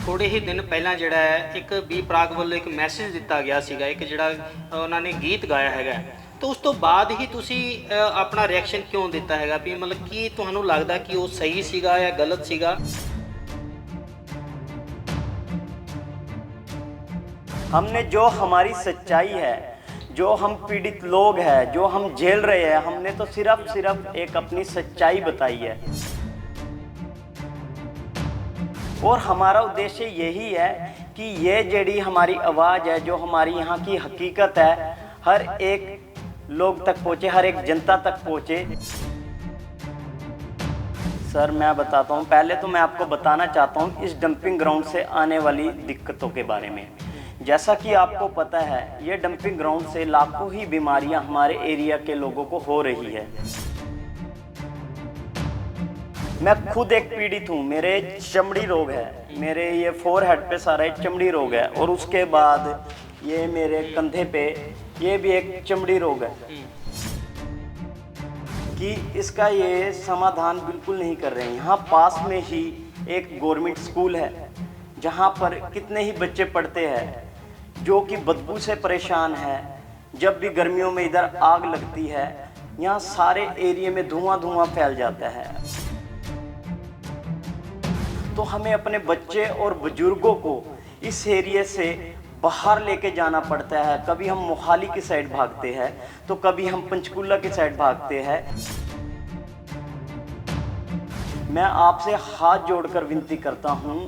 थोड़े ही दिन पहला जिहड़ा है एक बी प्राक ਵੱਲੋਂ एक मैसेज दिता गया ਸੀਗਾ एक ਜਿਹੜਾ ਉਹਨਾਂ ਨੇ ਗੀਤ ਗਾਇਆ ਹੈਗਾ तो उस तो बाद ही ਤੁਸੀਂ ਆਪਣਾ ਰਿਐਕਸ਼ਨ ਕਿਉਂ ਦਿੱਤਾ ਹੈਗਾ ਵੀ ਮਤਲਬ ਕੀ ਤੁਹਾਨੂੰ ਲੱਗਦਾ ਕਿ ਉਹ ਸਹੀ ਸੀਗਾ ਜਾਂ ਗਲਤ ਸੀਗਾ। हमने जो हमारी सच्चाई है, जो हम पीड़ित लोग हैं, जो हम झेल रहे हैं, हमने तो सिर्फ एक अपनी सच्चाई बताई है। और हमारा उद्देश्य यही है कि ये जड़ी हमारी आवाज़ है, जो हमारी यहाँ की हकीकत है, हर एक लोग तक पहुँचे, हर एक जनता तक पहुँचे। सर मैं बताता हूँ, पहले तो मैं आपको बताना चाहता हूँ इस डंपिंग ग्राउंड से आने वाली दिक्कतों के बारे में। जैसा कि आपको पता है, ये डंपिंग ग्राउंड से लाखों ही बीमारियां हमारे एरिया के लोगों को हो रही है। मैं खुद एक पीड़ित हूँ, मेरे चमड़ी रोग है, मेरे ये फोरहेड पे सारा चमड़ी रोग है, और उसके बाद ये मेरे कंधे पे ये भी एक चमड़ी रोग है कि इसका ये समाधान बिल्कुल नहीं कर रहे हैं। यहाँ पास में ही एक गवर्नमेंट स्कूल है जहाँ पर कितने ही बच्चे पढ़ते हैं जो कि बदबू से परेशान है। जब भी गर्मियों में इधर आग लगती है, यहाँ सारे एरिया में धुआं फैल जाता है। तो हमें अपने बच्चे और बुजुर्गों को इस एरिया से बाहर लेके जाना पड़ता है। कभी हम मोहाली की साइड भागते हैं, तो कभी हम पंचकुला की साइड भागते हैं। मैं आपसे हाथ जोड़कर विनती करता हूँ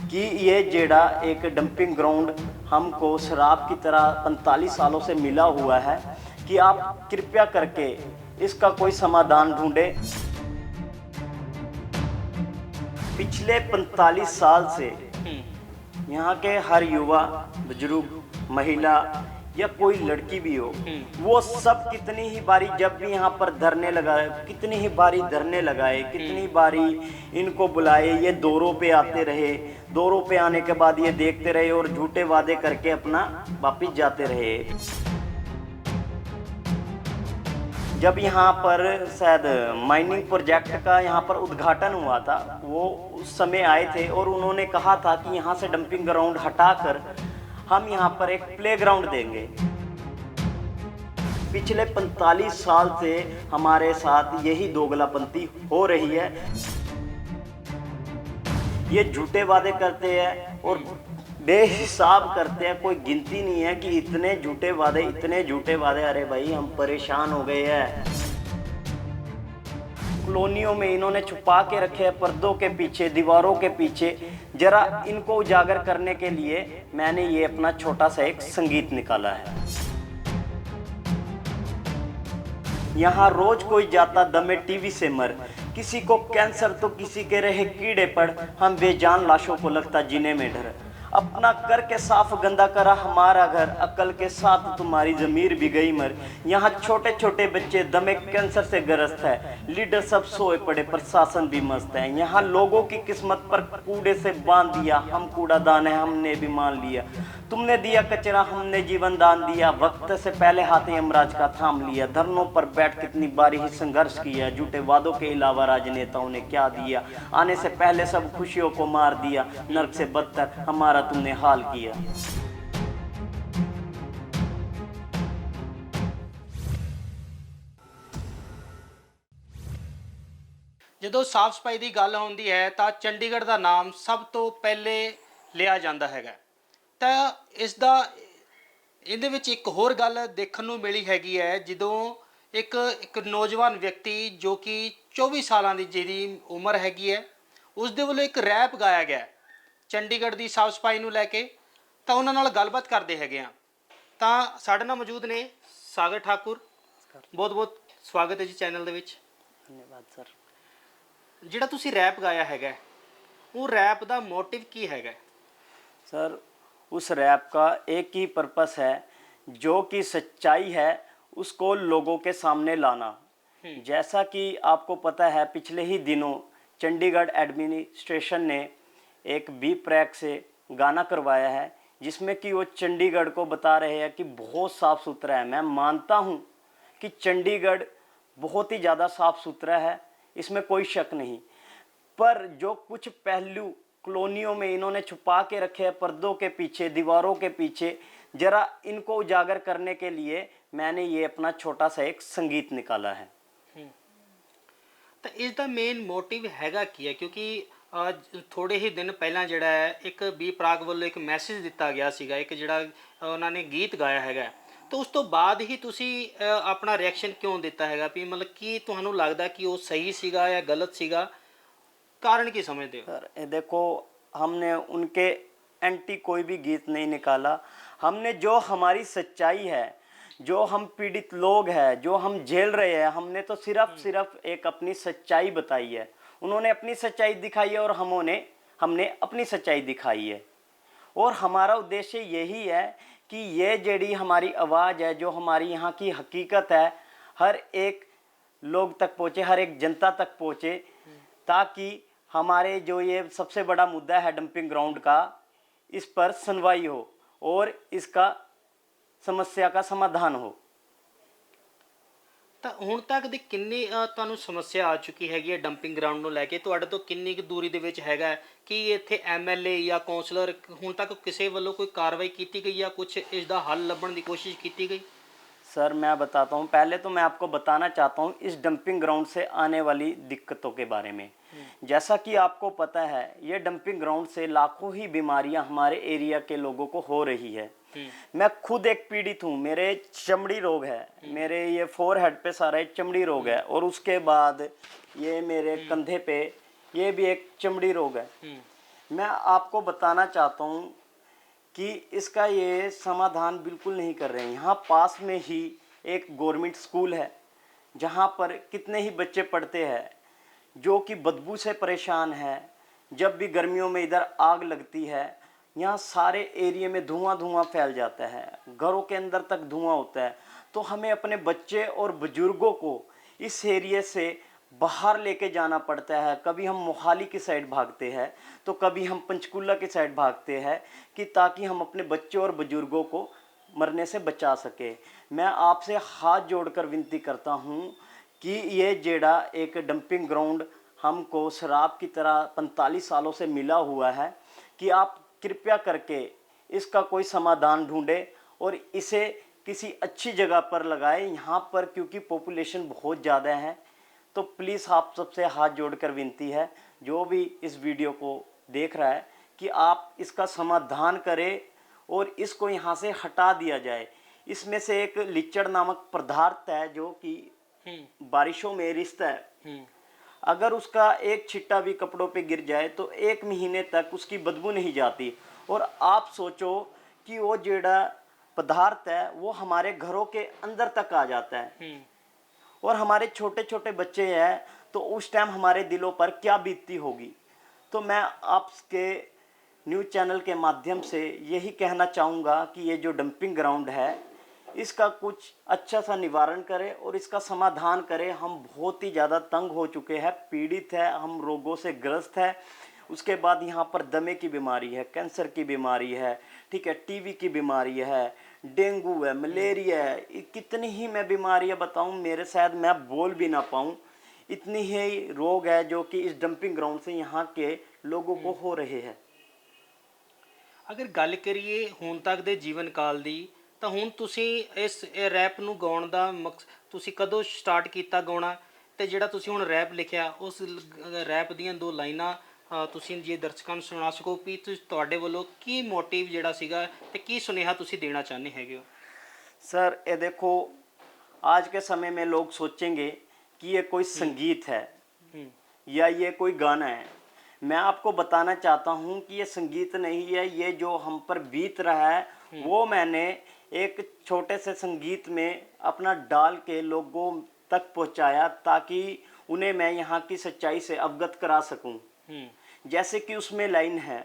कि ये जेड़ा एक डंपिंग ग्राउंड हमको शराब की तरह 45 सालों से मिला हुआ है, कि आप कृपया करके इसका कोई समाधान ढूंढे। पिछले 45 साल से यहाँ के हर युवा, बुजुर्ग, महिला या कोई लड़की भी हो, वो सब कितनी ही बारी जब भी यहाँ पर धरने लगाए, कितनी ही बारी धरने लगाए, कितनी बारी इनको बुलाए, ये दौरों पे आते रहे। दौरों पे आने के बाद ये देखते रहे और झूठे वादे करके अपना वापिस जाते रहे। जब यहाँ पर शायद माइनिंग प्रोजेक्ट का यहाँ पर उद्घाटन हुआ था, वो उस समय आए थे और उन्होंने कहा था कि यहाँ से डंपिंग ग्राउंड हटाकर हम यहाँ पर एक प्लेग्राउंड देंगे। पिछले 45 साल से हमारे साथ यही दोगलापंती हो रही है। ये झूठे वादे करते हैं और बेहिसाब करते हैं, कोई गिनती नहीं है कि इतने झूठे वादे। अरे भाई हम परेशान हो गए हैं। कॉलोनियों में इन्होंने छुपा के रखे हैं पर्दों के पीछे, दीवारों के पीछे। जरा इनको उजागर करने के लिए मैंने ये अपना छोटा सा एक संगीत निकाला है। यहाँ रोज कोई जाता दमे टीवी से मर, किसी को कैंसर तो किसी के रहे कीड़े पड़, हम बेजान लाशों को लगता जीने में डर। अपना करके साफ गंदा करा हमारा घर, अकल के साथ तुम्हारी ज़मीर भी गई मर। यहाँ छोटे छोटे बच्चे दमे कैंसर से ग्रस्त है, लीडर सब सोए पड़े, प्रशासन भी मस्त है। यहाँ लोगों की किस्मत पर कूड़े से बांध दिया, हम कूड़ादान है हमने भी मान लिया। तुमने दिया कचरा हमने जीवन दान दिया, वक्त से पहले हाथें यमराज का थाम लिया। धरनों पर बैठ कितनी बारी ही संघर्ष किया, झूठे वादों के अलावा राजनेताओं ने क्या दिया। आने से पहले सब खुशियों को मार दिया, नर्क से बदतर हमारा तुमने हाल किया। ਜਦੋਂ ਸਾਫ਼ ਸਫਾਈ ਦੀ ਗੱਲ ਆਉਂਦੀ ਹੈ ਤਾਂ ਚੰਡੀਗੜ੍ਹ ਦਾ ਨਾਮ ਸਭ ਤੋਂ ਪਹਿਲੇ ਲਿਆ ਜਾਂਦਾ ਹੈਗਾ। ਤਾਂ ਇਸ ਦਾ ਇਹਦੇ ਵਿੱਚ ਇੱਕ ਹੋਰ ਗੱਲ ਦੇਖਣ ਨੂੰ ਮਿਲੀ ਹੈਗੀ ਹੈ, ਜਦੋਂ ਇੱਕ ਨੌਜਵਾਨ ਵਿਅਕਤੀ ਜੋ ਕਿ 24 ਸਾਲਾਂ ਦੀ ਜਿਹਦੀ ਉਮਰ ਹੈਗੀ ਹੈ, ਉਸ ਦੇ ਵੱਲੋਂ ਇੱਕ ਰੈਪ ਗਾਇਆ ਗਿਆ ਚੰਡੀਗੜ੍ਹ ਦੀ ਸਾਫ਼ ਸਫਾਈ ਨੂੰ ਲੈ ਕੇ। ਤਾਂ ਉਹਨਾਂ ਨਾਲ ਗੱਲਬਾਤ ਕਰਦੇ ਹੈਗੇ ਆ। ਤਾਂ ਸਾਡੇ ਨਾਲ ਮੌਜੂਦ ਨੇ ਸਾਗਰ ਠਾਕੁਰ। ਬਹੁਤ ਬਹੁਤ ਸਵਾਗਤ ਹੈ ਜੀ ਚੈਨਲ ਦੇ ਵਿੱਚ। धन्यवाद सर। ਜਿਹੜਾ ਤੁਸੀਂ ਰੈਪ ਗਾਇਆ ਹੈਗਾ, ਉਹ ਰੈਪ ਦਾ ਮੋਟਿਵ ਕੀ ਹੈਗਾ? सर उस रैप का एक ही पर्पस है, जो कि सच्चाई है उसको लोगों के सामने लाना। जैसा कि आपको पता है, पिछले ही दिनों चंडीगढ़ एडमिनिस्ट्रेशन ने एक बी प्रैक से गाना करवाया है, जिसमें कि वो चंडीगढ़ को बता रहे हैं कि बहुत साफ़ सुथरा है। मैं मानता हूँ कि चंडीगढ़ बहुत ही ज़्यादा साफ़ सुथरा है, इसमें कोई शक नहीं। पर जो कुछ पहलू कॉलोनियों में इन्होंने छुपा के रखे हैं पर्दों के पीछे, दीवारों के पीछे। जरा इनको उजागर करने के लिए मैंने ये अपना छोटा सा एक संगीत निकाला है। ਤਾਂ ਇਸ ਦਾ ਮੇਨ ਮੋਟਿਵ ਹੈਗਾ ਕੀ ਹੈ? ਕਿਉਂਕਿ ਥੋੜੇ ਹੀ ਦਿਨ ਪਹਿਲਾਂ ਜਿਹੜਾ ਹੈ ਇੱਕ ਬੀ ਪ੍ਰਾਗ ਵੱਲੋਂ ਇੱਕ ਮੈਸੇਜ ਦਿੱਤਾ ਗਿਆ ਸੀਗਾ, ਇੱਕ ਜਿਹੜਾ ਉਹਨਾਂ ਨੇ ਗੀਤ ਗਾਇਆ ਹੈਗਾ, ਤਾਂ ਉਸ ਤੋਂ ਬਾਅਦ ਹੀ ਤੁਸੀਂ ਆਪਣਾ ਰਿਐਕਸ਼ਨ ਕਿਉਂ ਦਿੱਤਾ ਹੈਗਾ? ਵੀ ਮਤਲਬ ਕੀ ਤੁਹਾਨੂੰ ਲੱਗਦਾ ਕਿ ਉਹ ਸਹੀ ਸੀਗਾ ਜਾਂ ਗਲਤ ਸੀਗਾ? कारण की समझते हो? सर ये देखो, हमने उनके एंटी कोई भी गीत नहीं निकाला। हमने जो हमारी सच्चाई है, जो हम पीड़ित लोग हैं, जो हम झेल रहे हैं, हमने तो सिर्फ एक अपनी सच्चाई बताई है। उन्होंने अपनी सच्चाई दिखाई है और हमने अपनी सच्चाई दिखाई है। और हमारा उद्देश्य यही है कि ये जड़ी हमारी आवाज़ है, जो हमारी यहाँ की हकीकत है, हर एक लोग तक पहुँचे, हर एक जनता तक पहुँचे, ताकि हमारे जो ये सबसे बड़ा मुद्दा है डंपिंग ग्राउंड का, इस पर सुनवाई हो और इसका समस्या का समाधान हो। ਤਾਂ ਹੁਣ ਤੱਕ ਦੀ ਕਿੰਨੀ ਤੁਹਾਨੂੰ ਸਮੱਸਿਆ ਆ ਚੁੱਕੀ ਹੈਗੀ ਹੈ ਡੰਪਿੰਗ ਗਰਾਊਂਡ ਨੂੰ ਲੈ ਕੇ? ਤੁਹਾਡੇ ਤੋਂ ਕਿੰਨੀ ਕੁ ਦੂਰੀ ਦੇ ਵਿੱਚ ਹੈਗਾ ਕਿ ਇੱਥੇ ਐਮਐਲਏ ਜਾਂ ਕੌਂਸਲਰ ਹੁਣ ਤੱਕ ਕਿਸੇ ਵੱਲੋਂ ਕੋਈ ਕਾਰਵਾਈ ਕੀਤੀ ਗਈ ਜਾਂ ਕੁਝ ਇਸ ਦਾ ਹੱਲ ਲੱਭਣ ਦੀ ਕੋਸ਼ਿਸ਼ ਕੀਤੀ ਗਈ? सर मैं बताता हूँ, पहले तो मैं आपको बताना चाहता हूँ इस डंपिंग ग्राउंड से आने वाली दिक्कतों के बारे में। जैसा कि आपको पता है, ये डंपिंग ग्राउंड से लाखों ही बीमारियां हमारे एरिया के लोगों को हो रही है। मैं खुद एक पीड़ित हूँ, मेरे चमड़ी रोग है, मेरे ये फोरहेड पे सारा चमड़ी रोग है, और उसके बाद ये मेरे कंधे पे ये भी एक चमड़ी रोग है। मैं आपको बताना चाहता हूँ कि इसका ये समाधान बिल्कुल नहीं कर रहे हैं। यहाँ पास में ही एक गवर्नमेंट स्कूल है, जहाँ पर कितने ही बच्चे पढ़ते हैं जो कि बदबू से परेशान है। जब भी गर्मियों में इधर आग लगती है, यहाँ सारे एरिया में धुआं फैल जाता है, घरों के अंदर तक धुआं होता है। तो हमें अपने बच्चे और बुजुर्गों को इस एरिया से बाहर लेके जाना पड़ता है। कभी हम मोहाली की साइड भागते हैं, तो कभी हम पंचकुला की साइड भागते हैं, कि ताकि हम अपने बच्चों और बुजुर्गों को मरने से बचा सके। मैं आपसे हाथ जोड़कर विनती करता हूँ कि ये जेड़ा एक डंपिंग ग्राउंड हमको शराब की तरह 45 सालों से मिला हुआ है, कि आप कृपया करके इसका कोई समाधान ढूंढे और इसे किसी अच्छी जगह पर लगाए यहाँ पर, क्योंकि पॉपुलेशन बहुत ज़्यादा है। तो प्लीज़ आप सबसे हाथ जोड़कर विनती है, जो भी इस वीडियो को देख रहा है, कि आप इसका समाधान करें और इसको यहाँ से हटा दिया जाए। इसमें से एक लीचड़ नामक पदार्थ है जो कि बारिशों में रिश्ता है। अगर उसका एक छिट्टा भी कपड़ों पे गिर जाए तो 1 महीने तक उसकी बदबू नहीं जाती। और आप सोचो कि वो जेड़ा पदार्थ है वो हमारे घरों के अंदर तक आ जाता है, और हमारे छोटे छोटे बच्चे हैं, तो उस टाइम हमारे दिलों पर क्या बीतती होगी। तो मैं आपके न्यूज़ चैनल के माध्यम से यही कहना चाहूँगा कि ये जो डंपिंग ग्राउंड है, इसका कुछ अच्छा सा निवारण करें और इसका समाधान करें। हम बहुत ही ज़्यादा तंग हो चुके हैं, पीड़ित है, हम रोगों से ग्रस्त है। उसके बाद यहाँ पर दमे की बीमारी है, कैंसर की बीमारी है, ठीक है, टीबी की बीमारी है, डेंगू है, मलेरिया है, कितनी ही मैं बीमारियाँ बताऊँ, मेरे शायद मैं बोल भी ना पाऊँ, इतनी ही रोग है जो कि इस डंपिंग ग्राउंड से यहाँ के लोगों को हो रहे हैं। ਅਗਰ ਗੱਲ ਕਰੀਏ ਹੁਣ ਤੱਕ ਦੇ ਜੀਵਨ ਕਾਲ ਦੀ, ਤਾਂ ਹੁਣ ਤੁਸੀਂ ਇਸ ਰੈਪ ਨੂੰ ਗਾਉਣ ਦਾ ਤੁਸੀਂ ਕਦੋਂ ਸਟਾਰਟ ਕੀਤਾ ਗਾਉਣਾ, ਤੇ ਜਿਹੜਾ ਤੁਸੀਂ ਹੁਣ ਰੈਪ ਲਿਖਿਆ ਉਸ ਰੈਪ ਦੀਆਂ 2 ਲਾਈਨਾਂ ਤੁਸੀਂ ਜੇ ਦਰਸ਼ਕਾਂ ਨੂੰ ਸੁਣਾ ਸਕੋ ਵੀ ਤੁਹਾਡੇ ਵੱਲੋਂ ਕੀ ਮੋਟਿਵ ਜਿਹੜਾ ਸੀਗਾ ਤੇ ਕੀ ਸੁਨੇਹਾ ਤੁਸੀਂ ਦੇਣਾ ਚਾਹੁੰਦੇ ਹੈਗੇ ਹੋ? सर ये देखो, आज के समय में लोग सोचेंगे कि ये कोई संगीत है या ये कोई गाना है। मैं आपको बताना चाहता हूँ कि ये संगीत नहीं है। ये जो हम पर बीत रहा है वो मैंने एक छोटे से संगीत में अपना डाल के लोगों तक पहुँचाया, ताकि उन्हें मैं यहाँ की सच्चाई से अवगत करा सकूँ। जैसे कि उसमें लाइन है,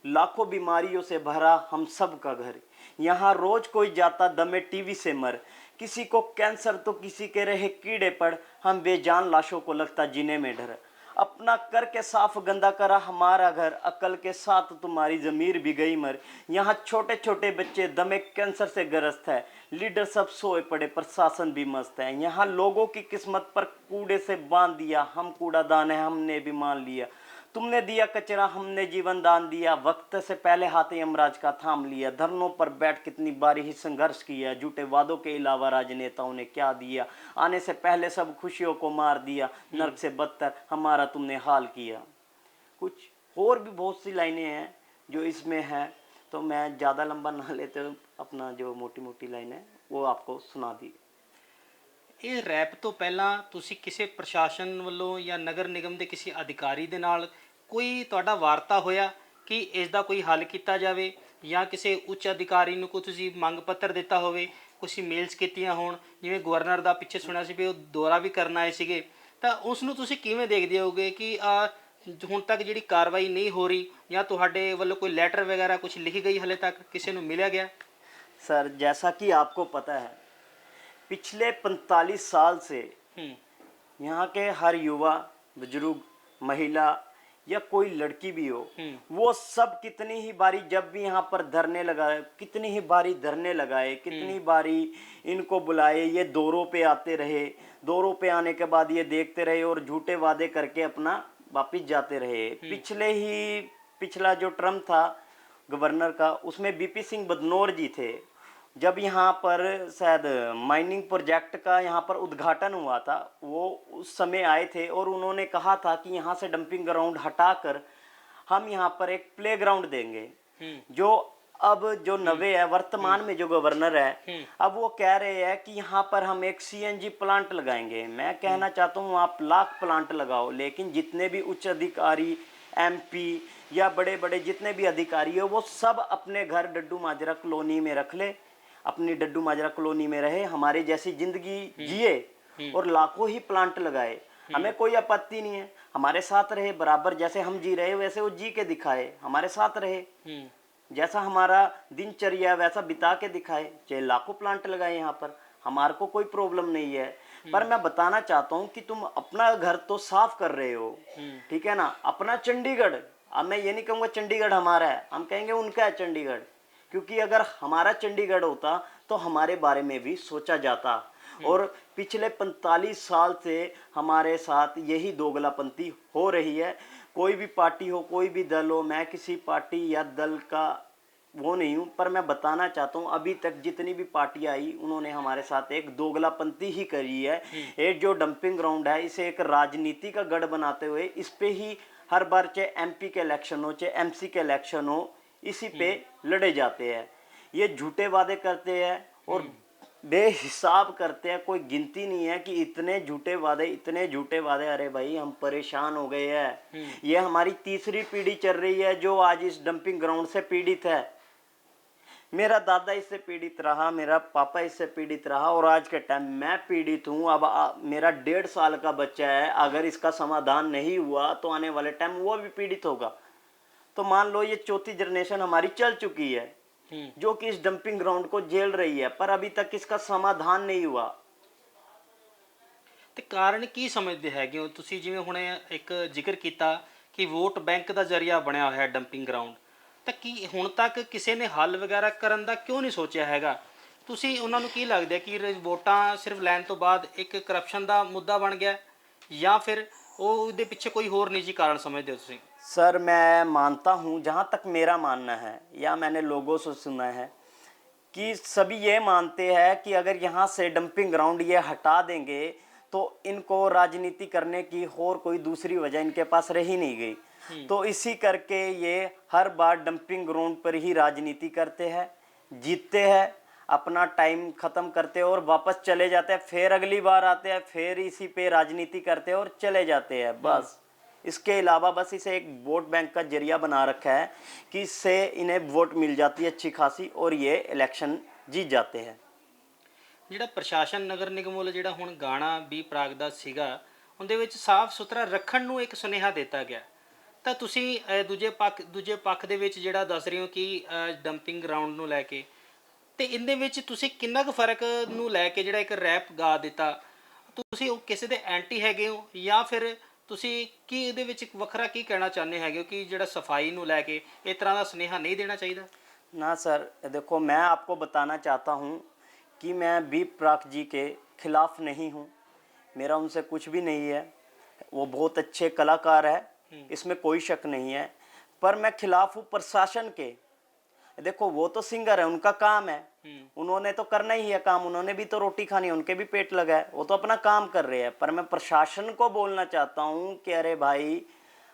लाखों बीमारियों से भरा हम सब का घर, यहाँ रोज कोई जाता दमे टीवी से मर, किसी को कैंसर तो किसी के रहे कीड़े पड़, हम बेजान लाशों को लगता जीने में डर। अपना करके साफ गंदा करा हमारा घर, अकल के साथ तुम्हारी ज़मीर भी गई मर। यहाँ छोटे छोटे बच्चे दमे कैंसर से ग्रस्त है, लीडर सब सोए पड़े, प्रशासन भी मस्त है। यहाँ लोगों की किस्मत पर कूड़े से बांध दिया, हम कूड़ादान है हमने भी मान लिया। तुमने दिया कचरा हमने जीवन दान दिया, वक्त से पहले हाथ यमराज का थाम लिया, धरनों पर बैठ कितनी बारी ही संघर्ष किया, झूठे वादों के अलावा राजनेताओं ने क्या दिया, आने से पहले सब खुशियों को मार दिया, नर्क से बदतर हमारा तुमने हाल किया। कुछ और भी बहुत सी लाइनें हैं जो इसमें हैं, तो मैं ज़्यादा लंबा ना लेते हुए अपना जो मोटी मोटी लाइन है वो आपको सुना दी। ਇਹ ਰੈਪ ਤੋਂ ਪਹਿਲਾਂ ਤੁਸੀਂ ਕਿਸੇ ਪ੍ਰਸ਼ਾਸਨ ਵੱਲੋਂ ਜਾਂ ਨਗਰ ਨਿਗਮ ਦੇ ਕਿਸੇ ਅਧਿਕਾਰੀ ਦੇ ਨਾਲ ਕੋਈ ਤੁਹਾਡਾ ਵਾਰਤਾ ਹੋਇਆ ਕਿ ਇਸ ਦਾ ਕੋਈ ਹੱਲ ਕੀਤਾ ਜਾਵੇ, ਜਾਂ ਕਿਸੇ ਉੱਚ ਅਧਿਕਾਰੀ ਨੂੰ ਕੋਈ ਤੁਸੀਂ ਮੰਗ ਪੱਤਰ ਦਿੱਤਾ ਹੋਵੇ, ਕੁਝ ਮੇਲਸ ਕੀਤੀਆਂ ਹੋਣ? ਜਿਵੇਂ ਗਵਰਨਰ ਦਾ ਪਿੱਛੇ ਸੁਣਿਆ ਸੀ ਵੀ ਉਹ ਦੌਰਾ ਵੀ ਕਰਨ ਆਏ ਸੀਗੇ, ਤਾਂ ਉਸ ਨੂੰ ਤੁਸੀਂ ਕਿਵੇਂ ਦੇਖਦੇ ਹੋਗੇ ਕਿ ਹੁਣ ਤੱਕ ਜਿਹੜੀ ਕਾਰਵਾਈ ਨਹੀਂ ਹੋ ਰਹੀ, ਜਾਂ ਤੁਹਾਡੇ ਵੱਲੋਂ ਕੋਈ ਲੈਟਰ ਵਗੈरह ਕੁਝ ਲਿਖੀ गई ਹਲੇ तक ਕਿਸੇ ਨੂੰ ਮਿਲਿਆ ਗਿਆ? सर जैसा कि आपको पता है, पिछले 45 साल से यहाँ के हर युवा, बुजुर्ग, महिला या कोई लड़की भी हो, वो सब कितनी ही बारी जब भी यहाँ पर धरने लगाए, कितनी ही बारी धरने लगाए, कितनी बारी इनको बुलाए, ये दौरों पे आते रहे, दौरों पे आने के बाद ये देखते रहे और झूठे वादे करके अपना वापिस जाते रहे। पिछला जो टर्म था गवर्नर का, उसमें बीपी सिंह बदनौर जी थे। जब यहाँ पर शायद माइनिंग प्रोजेक्ट का यहाँ पर उद्घाटन हुआ था, वो उस समय आए थे और उन्होंने कहा था कि यहाँ से डंपिंग ग्राउंड हटाकर हम यहाँ पर एक प्ले ग्राउंड देंगे। जो अब जो नवे है, वर्तमान में जो गवर्नर है, अब वो कह रहे हैं कि यहाँ पर हम एक सीएनजी प्लांट लगाएंगे। मैं कहना चाहता हूँ आप लाख प्लांट लगाओ, लेकिन जितने भी उच्च अधिकारी, एमपी या बड़े बड़े जितने भी अधिकारी हो, वो सब अपने घर डड्डू माजरा कॉलोनी में रख ले, अपनी डड्डू माजरा कॉलोनी में रहे, हमारे जैसी जिंदगी जिए और लाखों ही प्लांट लगाए। हमें कोई आपत्ति नहीं है, हमारे साथ रहे बराबर, जैसे हम जी रहे वैसे वो जी के दिखाए, हमारे साथ रहे, जैसा हमारा दिनचर्या वैसा बिता के दिखाए, चाहे लाखों प्लांट लगाए यहाँ पर, हमारे को कोई प्रॉब्लम नहीं है। पर मैं बताना चाहता हूँ कि तुम अपना घर तो साफ कर रहे हो, ठीक है ना, अपना चंडीगढ़, अब मैं ये नहीं कहूँगा चंडीगढ़ हमारा है, हम कहेंगे उनका है चंडीगढ़, क्योंकि अगर हमारा चंडीगढ़ होता तो हमारे बारे में भी सोचा जाता। और पिछले 45 साल से हमारे साथ यही दोगलापंथी हो रही है। कोई भी पार्टी हो, कोई भी दल हो, मैं किसी पार्टी या दल का वो नहीं हूँ, पर मैं बताना चाहता हूँ अभी तक जितनी भी पार्टी आई उन्होंने हमारे साथ एक दोगलापंथी ही करी है। एक जो डंपिंग ग्राउंड है, इसे एक राजनीति का गढ़ बनाते हुए इस पे ही हर बार चाहे एमपी के इलेक्शन हो, चाहे एमसी के इलेक्शन हो, इसी पे लड़े जाते हैं। ये झूठे वादे करते हैं और बेहिसाब करते हैं, कोई गिनती नहीं है कि इतने झूठे वादे, इतने झूठे वादे। अरे भाई हम परेशान हो गए हैं। ये हमारी तीसरी पीढ़ी चल रही है जो आज इस डंपिंग ग्राउंड से पीड़ित है। मेरा दादा इससे पीड़ित रहा, मेरा पापा इससे पीड़ित रहा और आज के टाइम मैं पीड़ित हूँ। अब मेरा 1.5 साल का बच्चा है, अगर इसका समाधान नहीं हुआ तो आने वाले टाइम वो भी पीड़ित होगा। तो मान लो ये चौथी जनरेशन हमारी चल चुकी है जो कि इस डंपिंग ग्राउंड को झेल रही है, पर अभी तक इसका समाधान नहीं हुआ। ਤੇ ਕਾਰਨ ਕੀ ਸਮਝਦੇ ਹੈਗੇ ਹੋ ਤੁਸੀਂ? ਜਿਵੇਂ ਹੁਣ ਇੱਕ ਜ਼ਿਕਰ ਕੀਤਾ ਕਿ ਵੋਟ ਬੈਂਕ ਦਾ ਜ਼ਰੀਆ ਬਣਿਆ ਹੋਇਆ ਡੰਪਿੰਗ ਗਰਾਊਂਡ, ਤਾਂ ਕੀ ਹੁਣ ਤੱਕ ਕਿਸੇ ਨੇ ਹੱਲ ਵਗੈਰਾ ਕਰਨ ਦਾ ਕਿਉਂ ਨਹੀਂ ਸੋਚਿਆ ਹੈਗਾ? ਤੁਸੀਂ ਉਹਨਾਂ ਨੂੰ ਕੀ ਲੱਗਦਾ ਕਿ ਵੋਟਾਂ ਸਿਰਫ ਲੈਣ ਤੋਂ ਬਾਅਦ ਇੱਕ ਕਰਪਸ਼ਨ ਦਾ ਮੁੱਦਾ ਬਣ ਗਿਆ, ਜਾਂ ਫਿਰ ਉਹਦੇ ਪਿੱਛੇ ਕੋਈ ਹੋਰ ਨਿੱਜੀ ਕਾਰਨ ਸਮਝਦੇ ਹੋ ਤੁਸੀਂ? सर मैं मानता हूँ, जहाँ तक मेरा मानना है या मैंने लोगों से सुना है कि सभी ये मानते हैं कि अगर यहाँ से डंपिंग ग्राउंड ये हटा देंगे तो इनको राजनीति करने की और कोई दूसरी वजह इनके पास रही नहीं गई। तो इसी करके ये हर बार डंपिंग ग्राउंड पर ही राजनीति करते हैं, जीतते हैं, अपना टाइम ख़त्म करते हैं और वापस चले जाते हैं, फिर अगली बार आते हैं, फिर इसी पे राजनीति करते हैं और चले जाते हैं बस। इसके अलावा बस इसे एक वोट बैंक का जरिया बना रखा है कि इससे इन्हें वोट मिल जाती है अच्छी खासी और ये इलेक्शन जीत जाते हैं। ਜਿਹੜਾ ਪ੍ਰਸ਼ਾਸਨ ਨਗਰ ਨਿਗਮ ਵੱਲੋਂ ਜਿਹੜਾ ਹੁਣ ਗਾਣਾ ਵੀ ਪ੍ਰਾਗ ਦਾ ਸੀਗਾ, ਉਹਦੇ ਵਿੱਚ ਸਾਫ਼ ਸੁਥਰਾ ਰੱਖਣ ਨੂੰ ਇੱਕ ਸੁਨੇਹਾ ਦਿੱਤਾ ਗਿਆ, ਤਾਂ ਤੁਸੀਂ ਦੂਜੇ ਪੱਖ ਦੇ ਵਿੱਚ ਜਿਹੜਾ ਦੱਸ ਰਹੇ ਹੋ ਕਿ ਡੰਪਿੰਗ ਗਰਾਊਂਡ ਨੂੰ ਲੈ ਕੇ, ਤੇ ਇਹਦੇ ਵਿੱਚ ਤੁਸੀਂ ਕਿੰਨਾ ਕੁ ਫਰਕ ਨੂੰ ਲੈ ਕੇ ਜਿਹੜਾ ਇੱਕ ਰੈਪ ਗਾ ਦਿੱਤਾ, ਤੁਸੀਂ ਉਹ ਕਿਸੇ ਦੇ ਐਂਟੀ ਹੈਗੇ ਹੋ, ਜਾਂ ਫਿਰ ਤੁਸੀਂ ਕੀ ਇਹਦੇ ਵਿੱਚ ਇੱਕ ਵੱਖਰਾ ਕੀ ਕਹਿਣਾ ਚਾਹੁੰਦੇ ਹੈਗੇ ਹੋ ਕਿ ਜਿਹੜਾ ਸਫਾਈ ਨੂੰ ਲੈ ਕੇ ਇਸ ਤਰ੍ਹਾਂ ਦਾ ਸੁਨੇਹਾ ਨਹੀਂ ਦੇਣਾ ਚਾਹੀਦਾ? ना सर, देखो मैं आपको बताना चाहता हूँ कि मैं बी प्राक जी के खिलाफ नहीं हूँ, मेरा उनसे कुछ भी नहीं है। वो बहुत अच्छे कलाकार है इसमें कोई शक नहीं है, पर मैं खिलाफ हूँ प्रशासन के। देखो वो तो सिंगर है, उनका काम है, उन्होंने तो करना ही है काम, उन्होंने भी तो रोटी खानी है, उनके भी पेट लगा है, वो तो अपना काम कर रहे हैं। पर मैं प्रशासन को बोलना चाहता हूँ कि अरे भाई,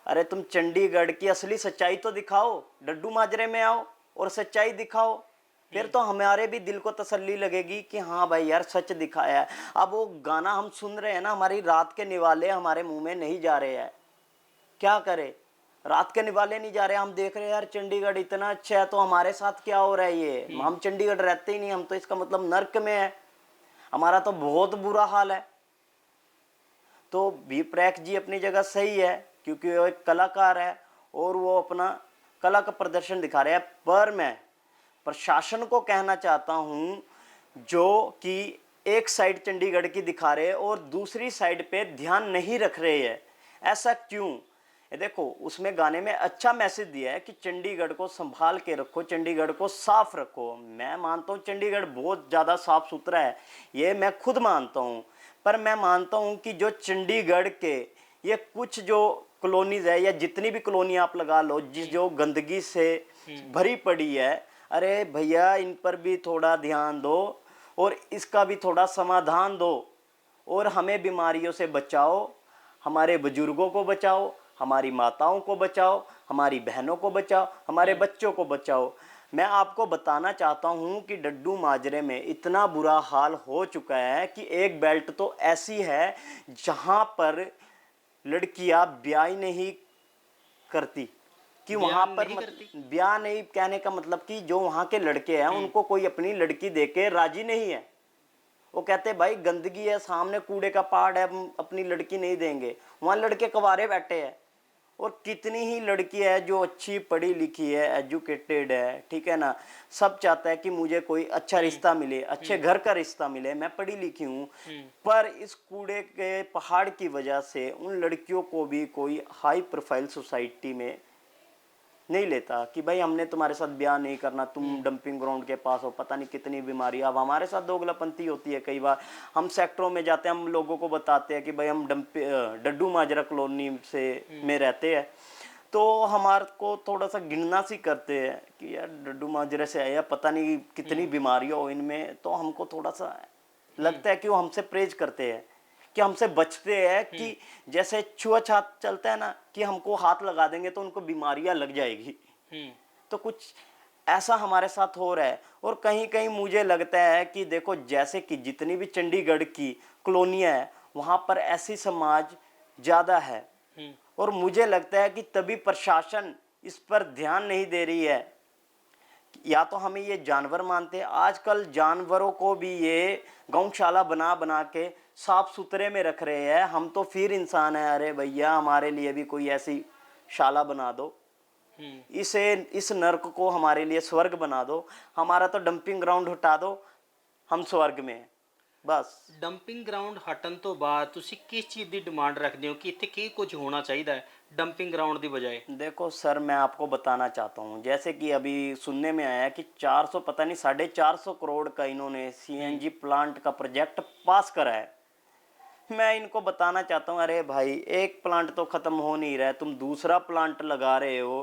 अरे तुम चंडीगढ़ की असली सच्चाई तो दिखाओ, डड्डू माजरे में आओ और सच्चाई दिखाओ, फिर तो हमारे भी दिल को तसल्ली लगेगी कि हाँ भाई यार सच दिखाया है। अब वो गाना हम सुन रहे हैं ना, हमारी रात के निवाले हमारे मुंह में नहीं जा रहे हैं, क्या करें, रात के निवाले नहीं जा रहे। हम देख रहे हैं यार चंडीगढ़ इतना अच्छा है, तो हमारे साथ क्या हो रहा है ये, हम चंडीगढ़ रहते ही नहीं, हम तो इसका मतलब नर्क में है, हमारा तो बहुत बुरा हाल है। तो बी प्रैक जी अपनी जगह सही है, क्योंकि वो एक कलाकार है और वो अपना कला का प्रदर्शन दिखा रहे हैं। पर मैं प्रशासन को कहना चाहता हूँ, जो कि एक साइड चंडीगढ़ की दिखा रहे हैं और दूसरी साइड पे ध्यान नहीं रख रहे हैं, ऐसा क्यों? ये देखो उसमें गाने में अच्छा मैसेज दिया है कि चंडीगढ़ को संभाल के रखो, चंडीगढ़ को साफ रखो। मैं मानता हूँ चंडीगढ़ बहुत ज़्यादा साफ सुथरा है, ये मैं खुद मानता हूँ। पर मैं मानता हूँ कि जो चंडीगढ़ के ये कुछ जो कॉलोनीज है, या जितनी भी कॉलोनी आप लगा लो, जिस जो गंदगी से भरी पड़ी है, अरे भैया इन पर भी थोड़ा ध्यान दो और इसका भी थोड़ा समाधान दो, और हमें बीमारियों से बचाओ, हमारे बुजुर्गों को बचाओ, हमारी माताओं को बचाओ, हमारी बहनों को बचाओ, हमारे बच्चों को बचाओ। मैं आपको बताना चाहता हूं कि डड्डू माजरे में इतना बुरा हाल हो चुका है कि एक बेल्ट तो ऐसी है जहां पर लड़कियां ब्याह नहीं करती, कि वहां पर ब्याह नहीं, कहने का मतलब कि जो वहां के लड़के हैं उनको कोई अपनी लड़की देके राजी नहीं है। वो कहते भाई गंदगी है, सामने कूड़े का पहाड़ है, हम अपनी लड़की नहीं देंगे। वहां लड़के कवारे बैठे हैं, और कितनी ही लड़की है जो अच्छी पढ़ी लिखी है, एजुकेटेड है, ठीक है ना, सब चाहता है कि मुझे कोई अच्छा रिश्ता मिले, अच्छे घर का रिश्ता मिले, मैं पढ़ी लिखी हूँ। पर इस कूड़े के पहाड़ की वजह से उन लड़कियों को भी कोई हाई प्रोफाइल सोसाइटी में नहीं लेता कि भाई हमने तुम्हारे साथ ब्याह नहीं करना, तुम डंपिंग ग्राउंड के पास हो, पता नहीं कितनी बीमारी। अब हमारे साथ दोगलापंती होती है, कई बार हम सेक्टरों में जाते हैं, हम लोगों को बताते हैं कि भाई हम डड्डू माजरा कॉलोनी से में रहते हैं, तो हमारे को थोड़ा सा गिनना सी करते हैं कि यार डड्डू माजरे से आया, पता नहीं कितनी बीमारियाँ हो इनमें। तो हमको थोड़ा सा लगता है कि वो हमसे प्रेज करते हैं, कि हमसे बचते हैं, कि जैसे छुआछूत चलता है ना, कि हमको हाथ लगा देंगे तो उनको बीमारियां लग जाएगी। तो कुछ ऐसा हमारे साथ हो रहा है। और कहीं कहीं मुझे लगता है कि देखो, जैसे कि जितनी भी चंडीगढ़ की कॉलोनियां है, वहां पर ऐसी समाज ज्यादा है, और मुझे लगता है कि तभी प्रशासन इस पर ध्यान नहीं दे रही है। या तो हमें ये जानवर मानते हैं, आजकल जानवरों को भी ये गौशाला बना बना के साफ सुथरे में रख रहे हैं। हम तो फिर इंसान है, अरे भैया हमारे लिए भी कोई ऐसी शाला बना दो, इस नर्क को हमारे लिए स्वर्ग बना दो, हमारा तो डंपिंग ग्राउंड हटा दो, हम स्वर्ग में हैं बस। ਡੰਪਿੰਗ ਗਰਾਊਂਡ ਹਟਣ ਤੋਂ ਬਾਅਦ ਤੁਸੀਂ ਕਿਸ ਚੀਜ਼ ਦੀ ਡਿਮਾਂਡ ਰੱਖਦੇ ਹੋ ਕਿ ਇੱਥੇ ਕੀ ਕੁਝ ਹੋਣਾ ਚਾਹੀਦਾ ਹੈ ਡੰਪਿੰਗ ਗਰਾਊਂਡ ਦੀ ਬਜਾਏ? देखो सर, मैं आपको बताना चाहता हूँ, जैसे कि अभी सुनने में आया कि 400 पता नहीं 450 करोड़ का इन्होंने सीएनजी प्लांट का प्रोजेक्ट पास करा है। मैं इनको बताना चाहता हूँ, अरे भाई एक प्लांट तो खत्म हो नहीं रहा है, तुम दूसरा प्लांट लगा रहे हो।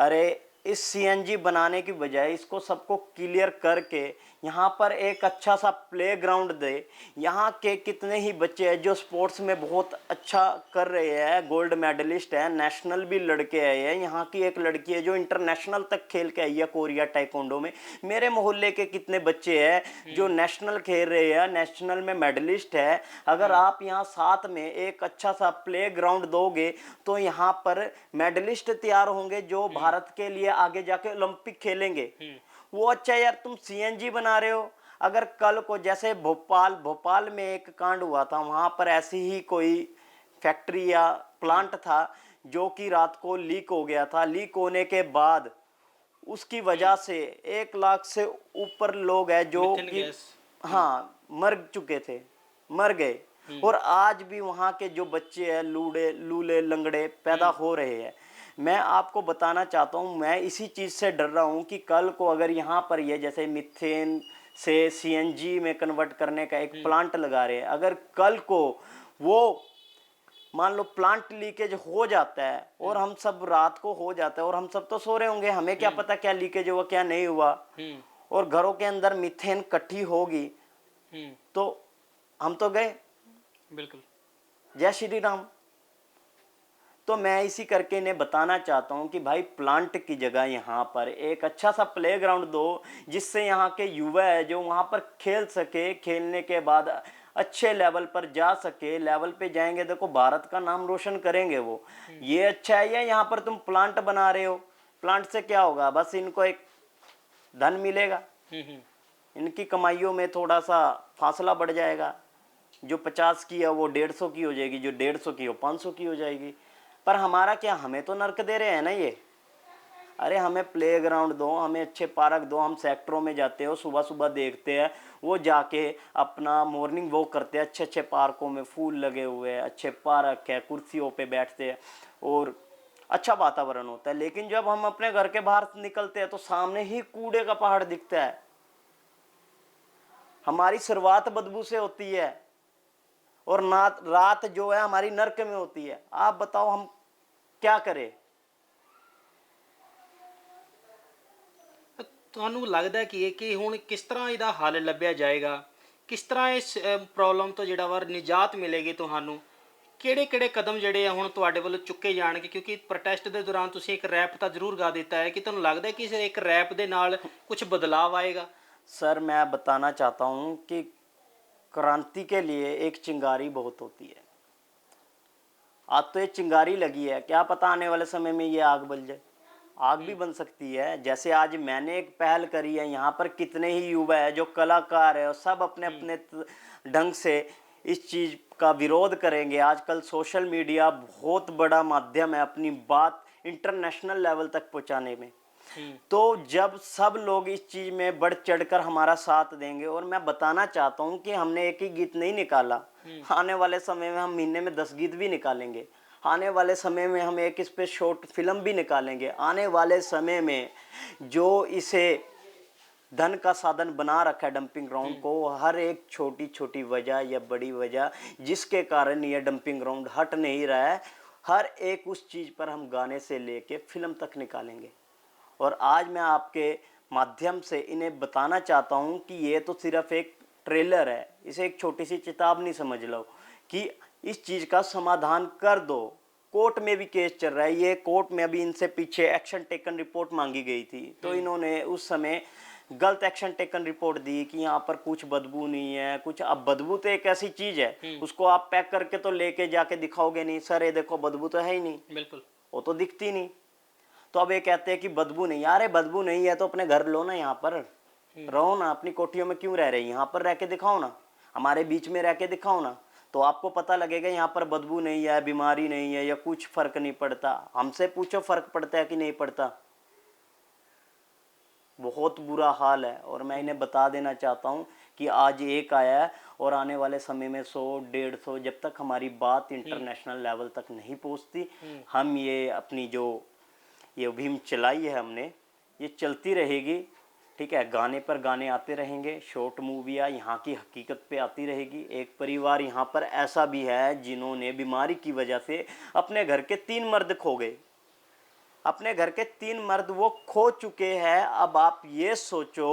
अरे इस सीएनजी बनाने की बजाय इसको सबको क्लियर करके यहाँ पर एक अच्छा सा प्लेग्राउंड दे। यहाँ के कितने ही बच्चे हैं जो स्पोर्ट्स में बहुत अच्छा कर रहे हैं, गोल्ड मेडलिस्ट है, नेशनल भी लड़के आए हैं। यहाँ की एक लड़की है जो इंटरनेशनल तक खेल के आई है कोरिया टाइकोंडो में। मेरे मोहल्ले के कितने बच्चे हैं जो नेशनल खेल रहे हैं, नेशनल में मेडलिस्ट है। अगर आप यहाँ साथ में एक अच्छा सा प्ले ग्राउंड दोगे तो यहाँ पर मेडलिस्ट तैयार होंगे जो भारत के लिए आगे जाके ओलंपिक खेलेंगे। वो अच्छा यार, तुम सीएनजी बना रहे हो। अगर कल को जैसे भोपाल में एक कांड हुआ था, वहां पर ऐसी ही कोई फैक्ट्री या प्लांट था जो कि रात को लीक हो गया था। लीक होने के बाद उसकी वजह से 1 लाख से ऊपर लोग हैं जो कि हाँ मर गए। और आज भी वहाँ के जो बच्चे हैं लूले लंगड़े पैदा हो रहे हैं। मैं आपको बताना चाहता हूँ, मैं इसी चीज़ से डर रहा हूँ कि कल को अगर यहाँ पर ये जैसे मिथेन से सीएनजी में कन्वर्ट करने का एक प्लांट लगा रहे हैं, अगर कल को वो मान लो प्लांट लीकेज हो जाता है और हम सब रात को हो जाता है और हम सब तो सो रहे होंगे, हमें क्या पता क्या लीकेज हुआ क्या नहीं हुआ, और घरों के अंदर मीथेन इकट्ठी होगी तो हम तो गए। बिल्कुल। जय श्री राम। तो मैं इसी करके इन्हें बताना चाहता हूं कि भाई प्लांट की जगह यहाँ पर एक अच्छा सा प्लेग्राउंड दो, जिससे यहाँ के युवा है जो वहाँ पर खेल सके, खेलने के बाद अच्छे लेवल पर जा सके। लेवल पे जाएंगे, देखो भारत का नाम रोशन करेंगे वो। ये अच्छा है, या यहाँ पर तुम प्लांट बना रहे हो, प्लांट से क्या होगा, बस इनको एक धन मिलेगा, इनकी कमाइयों में थोड़ा सा फासला बढ़ जाएगा। जो 50 की है वो 150 की हो जाएगी, जो 150 की हो 500 की हो जाएगी। पर हमारा क्या, हमें तो नर्क दे रहे हैं ना ये। अरे हमें प्लेग्राउंड दो, हमें अच्छे पार्क दो। हम सेक्टरों में जाते हो, सुबह सुबह देखते हैं वो जाके अपना मॉर्निंग वॉक करते हैं, अच्छे अच्छे पार्कों में फूल लगे हुए हैं, अच्छे पार्क है, कुर्सियों पे बैठते हैं और अच्छा वातावरण होता है। लेकिन जब हम अपने घर के बाहर निकलते हैं तो सामने ही कूड़े का पहाड़ दिखता है। हमारी शुरुआत बदबू से होती है और रात जो है हमारी नर्क में होती है। आप बताओ हम क्या करें। ਤੁਹਾਨੂੰ ਲੱਗਦਾ ਕਿ ਹੁਣ ਕਿਸ ਤਰ੍ਹਾਂ ਇਹਦਾ ਹੱਲ ਲੱਭਿਆ ਜਾਏਗਾ, ਕਿਸ ਤਰ੍ਹਾਂ ਇਸ ਪ੍ਰੋਬਲਮ ਤੋਂ ਜਿਹੜਾ ਵਾ ਨਿਜਾਤ ਮਿਲੇਗੀ ਤੁਹਾਨੂੰ, ਕਿਹੜੇ ਕਿਹੜੇ ਕਦਮ ਜਿਹੜੇ ਆ ਹੁਣ ਤੁਹਾਡੇ ਵੱਲੋਂ ਚੁੱਕੇ ਜਾਣਗੇ? ਕਿਉਂਕਿ ਪ੍ਰੋਟੈਸਟ ਦੇ ਦੌਰਾਨ ਤੁਸੀਂ ਇੱਕ ਰੈਪ ਤਾਂ ਜ਼ਰੂਰ ਗਾ ਦਿੱਤਾ ਹੈ, ਕਿ ਤੁਹਾਨੂੰ ਲੱਗਦਾ ਕਿ ਇਸ ਇੱਕ ਰੈਪ ਦੇ ਨਾਲ ਕੁਝ ਬਦਲਾव आएगा? सर मैं बताना चाहता हूं कि क्रांति के लिए एक चिंगारी बहुत होती है। आज तो ये चिंगारी लगी है, क्या पता आने वाले समय में ये आग बल जाए। आग भी बन सकती है। जैसे आज मैंने एक पहल करी है, यहाँ पर कितने ही युवा है जो कलाकार है और सब अपने अपने ढंग से इस चीज़ का विरोध करेंगे। आजकल सोशल मीडिया बहुत बड़ा माध्यम है अपनी बात इंटरनेशनल लेवल तक पहुँचाने में। तो जब सब लोग इस चीज़ में बढ़ चढ़कर हमारा साथ देंगे, और मैं बताना चाहता हूँ कि हमने एक ही गीत नहीं निकाला, आने वाले समय में हम महीने में 10 गीत भी निकालेंगे। आने वाले समय में हम एक इस पे शॉर्ट फिल्म भी निकालेंगे। आने वाले समय में जो इसे धन का साधन बना रखा है डंपिंग ग्राउंड को, हर एक छोटी छोटी वजह या बड़ी वजह जिसके कारण यह डंपिंग ग्राउंड हट नहीं रहा है, हर एक उस चीज़ पर हम गाने से लेके फिल्म तक निकालेंगे। और आज मैं आपके माध्यम से इन्हें बताना चाहता हूं कि ये तो सिर्फ एक ट्रेलर है, इसे एक छोटी सी चेतावनी समझ लो कि इस चीज़ का समाधान कर दो। कोर्ट में भी केस चल रहा है, ये कोर्ट में अभी इनसे पीछे एक्शन टेकन रिपोर्ट मांगी गई थी, तो इन्होंने उस समय गलत एक्शन टेकन रिपोर्ट दी कि यहाँ पर कुछ बदबू नहीं है कुछ। अब बदबू तो एक ऐसी चीज़ है, उसको आप पैक करके तो लेके जाके दिखाओगे नहीं, सर ये देखो बदबू तो है ही नहीं, बिल्कुल वो तो दिखती नहीं। तो अब ये कहते हैं कि बदबू नहीं। यार बदबू नहीं है तो अपने घर लो ना, यहाँ पर रहो ना, अपनी कोठियों में क्यों रह रहे हैं, यहाँ पर रह के दिखाओ ना, हमारे बीच में रह के दिखाओ ना, तो आपको पता लगेगा यहाँ पर बदबू नहीं है, बीमारी नहीं है या कुछ फर्क नहीं पड़ता। हमसे पूछो फर्क पड़ता है कि नहीं पड़ता। बहुत बुरा हाल है। और मैं इन्हें बता देना चाहता हूँ कि आज एक आया है और आने वाले समय में 100-150, जब तक हमारी बात इंटरनेशनल लेवल तक नहीं पहुँचती, हम ये अपनी जो ये मुहिम चलाई है हमने, ये चलती रहेगी। ठीक है, गाने पर गाने आते रहेंगे, शॉर्ट मूवियाँ यहाँ की हकीकत पे आती रहेगी। एक परिवार यहाँ पर ऐसा भी है जिन्होंने बीमारी की वजह से अपने घर के 3 मर्द खो गए, अपने घर के 3 मर्द वो खो चुके हैं। अब आप ये सोचो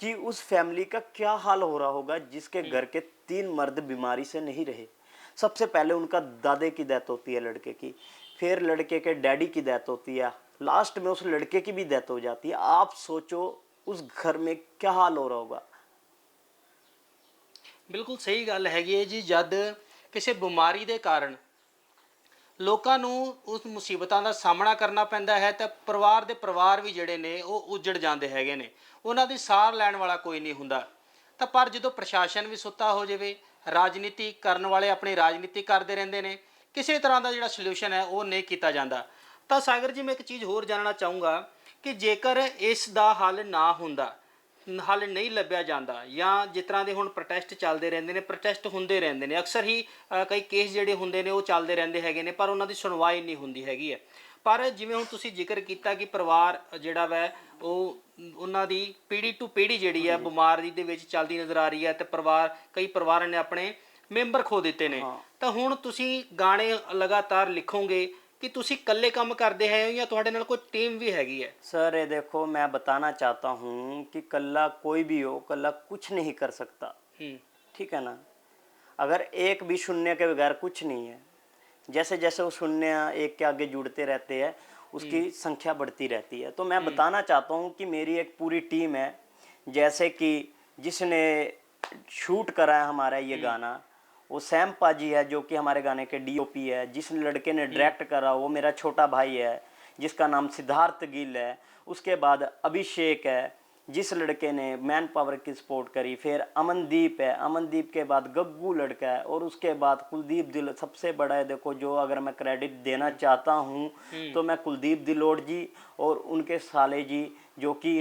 कि उस फैमिली का क्या हाल हो रहा होगा जिसके घर के 3 मर्द बीमारी से नहीं रहे। सबसे पहले उनका दादे की डेथ होती है लड़के की, फिर लड़के के डैडी की डेथ होती है, लास्ट में उस लड़के की भी डेथ हो जाती है। आप सोचो उस घर में क्या हाल हो रहा होगा। बिल्कुल सही गल हैगी जी। जद किसी बीमारी के कारण लोगों ਨੂੰ उस मुसीबतों का सामना करना पैंदा है तो परिवार के परिवार भी ਜਿਹੜੇ ਨੇ ਉਹ ਉਜੜ ਜਾਂਦੇ ਹੈਗੇ ਨੇ, ਉਹਨਾਂ ਦੀ ਸਾਰ ਲੈਣ ਵਾਲਾ ਕੋਈ ਨਹੀਂ ਹੁੰਦਾ। ਤਾਂ ਪਰ ਜਦੋਂ ਪ੍ਰਸ਼ਾਸਨ ਵੀ ਸੁੱਤਾ ਹੋ ਜਾਵੇ, ਰਾਜਨੀਤੀ ਕਰਨ ਵਾਲੇ ਆਪਣੀ ਰਾਜਨੀਤੀ ਕਰਦੇ ਰਹਿੰਦੇ ਨੇ, ਕਿਸੇ ਤਰ੍ਹਾਂ ਦਾ ਜਿਹੜਾ ਸੋਲੂਸ਼ਨ ਹੈ ਉਹ ਨਹੀਂ ਕੀਤਾ ਜਾਂਦਾ। ਤਾਂ ਸਾਗਰ ਜੀ ਮੈਂ ਇੱਕ ਚੀਜ਼ ਹੋਰ ਜਾਣਨਾ ਚਾਹੂੰਗਾ ਕਿ ਜੇਕਰ ਇਸ ਦਾ ਹੱਲ ਨਾ ਹੁੰਦਾ, ਹੱਲ ਨਹੀਂ ਲੱਭਿਆ ਜਾਂਦਾ, ਜਾਂ ਜਿਸ ਤਰ੍ਹਾਂ ਦੇ ਹੁਣ ਪ੍ਰੋਟੈਸਟ ਚੱਲਦੇ ਰਹਿੰਦੇ ਨੇ, ਪ੍ਰੋਟੈਸਟ ਹੁੰਦੇ ਰਹਿੰਦੇ ਨੇ, ਅਕਸਰ ਹੀ ਕਈ ਕੇਸ ਜਿਹੜੇ ਹੁੰਦੇ ਨੇ ਉਹ ਚੱਲਦੇ ਰਹਿੰਦੇ ਹੈਗੇ ਨੇ, ਪਰ ਉਹਨਾਂ ਦੀ ਸੁਣਵਾਈ ਨਹੀਂ ਹੁੰਦੀ ਹੈਗੀ ਹੈ। ਪਰ ਜਿਵੇਂ ਹੁਣ ਤੁਸੀਂ ਜ਼ਿਕਰ ਕੀਤਾ ਕਿ ਪਰਿਵਾਰ ਜਿਹੜਾ ਵੈ ਉਹ ਉਹਨਾਂ ਦੀ ਪੀੜ੍ਹੀ ਟੂ ਪੀੜ੍ਹੀ ਜਿਹੜੀ ਹੈ ਬਿਮਾਰੀ ਦੇ ਵਿੱਚ ਚੱਲਦੀ ਨਜ਼ਰ ਆ ਰਹੀ ਹੈ, ਅਤੇ ਕਈ ਪਰਿਵਾਰਾਂ ਨੇ ਆਪਣੇ ਮੈਂਬਰ ਖੋ ਦਿੱਤੇ ਨੇ। ਹਾਂ। ਤਾਂ ਹੁਣ ਤੁਸੀਂ ਗਾਣੇ ਲਗਾਤਾਰ ਲਿਖੋਗੇ कि ਤੁਸੀਂ ਇਕੱਲੇ ਕੰਮ ਕਰਦੇ ਹੈ ਜਾਂ ਤੁਹਾਡੇ ਨਾਲ ਕੋਈ ਟੀਮ ਵੀ ਹੈਗੀ ਹੈ? सर ये देखो, मैं बताना चाहता हूँ कि कल्ला कोई भी हो, कल्ला कुछ नहीं कर सकता। हम्म। ठीक है ना। अगर एक भी शून्य के बगैर कुछ नहीं है। जैसे जैसे वो शून्य एक के आगे जुड़ते रहते हैं, उसकी संख्या बढ़ती रहती है। तो मैं बताना चाहता हूँ कि मेरी एक पूरी टीम है। जैसे कि जिसने शूट करा है हमारा ये गाना, वो सैम पाजी है, जो कि हमारे गाने के डीओपी है। जिस लड़के ने डायरेक्ट करा वो मेरा छोटा भाई है, जिसका नाम सिद्धार्थ गिल है। उसके बाद अभिषेक है, जिस लड़के ने मैन पावर की सपोर्ट करी। फिर अमनदीप है, अमनदीप के बाद गग्गू लड़का है, और उसके बाद कुलदीप दिल सबसे बड़ा है। देखो, जो अगर मैं क्रेडिट देना चाहता हूँ तो मैं कुलदीप दिलोड़ जी और उनके साले जी, जो कि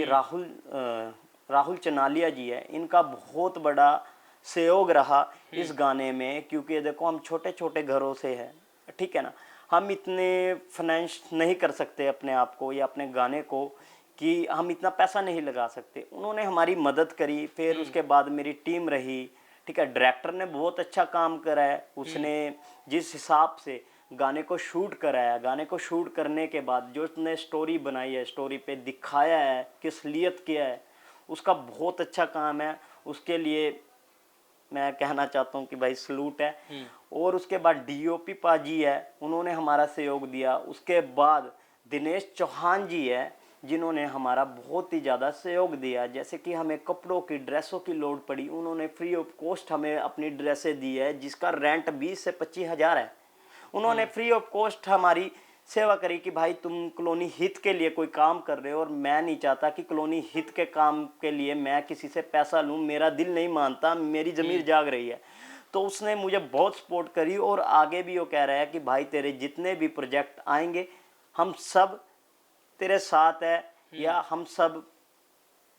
राहुल चनालिया जी है, इनका बहुत बड़ा सहयोग रहा इस गाने में। क्योंकि देखो, हम छोटे छोटे घरों से हैं, ठीक है ना। हम इतने फाइनेंस नहीं कर सकते अपने आप को या अपने गाने को, कि हम इतना पैसा नहीं लगा सकते। उन्होंने हमारी मदद करी। फिर उसके बाद मेरी टीम रही, ठीक है। डायरेक्टर ने बहुत अच्छा काम करा है। उसने जिस हिसाब से गाने को शूट कराया, गाने को शूट करने के बाद जो उसने स्टोरी बनाई है, स्टोरी पे दिखाया है कि असलियत क्या है, उसका बहुत अच्छा काम है। उसके लिए मैं कहना चाहता हूँ कि भाई सलूट है। और उसके बाद डीओपी पाजी है, उन्होंने हमारा सहयोग दिया। उसके बाद दिनेश चौहान जी है, जिन्होंने हमारा बहुत ही ज़्यादा सहयोग दिया। जैसे कि हमें कपड़ों की, ड्रेसों की लोड पड़ी, उन्होंने फ्री ऑफ कॉस्ट हमें अपनी ड्रेसें दी है, जिसका रेंट 20 से 25 हज़ार है। उन्होंने फ्री ऑफ कॉस्ट हमारी सेवा करी कि भाई तुम कॉलोनी हित के लिए कोई काम कर रहे हो, और मैं नहीं चाहता कि कॉलोनी हित के काम के लिए मैं किसी से पैसा लूँ। मेरा दिल नहीं मानता, मेरी ज़मीर जाग रही है। तो उसने मुझे बहुत सपोर्ट करी, और आगे भी वो कह रहा है कि भाई तेरे जितने भी प्रोजेक्ट आएंगे हम सब तेरे साथ है, या हम सब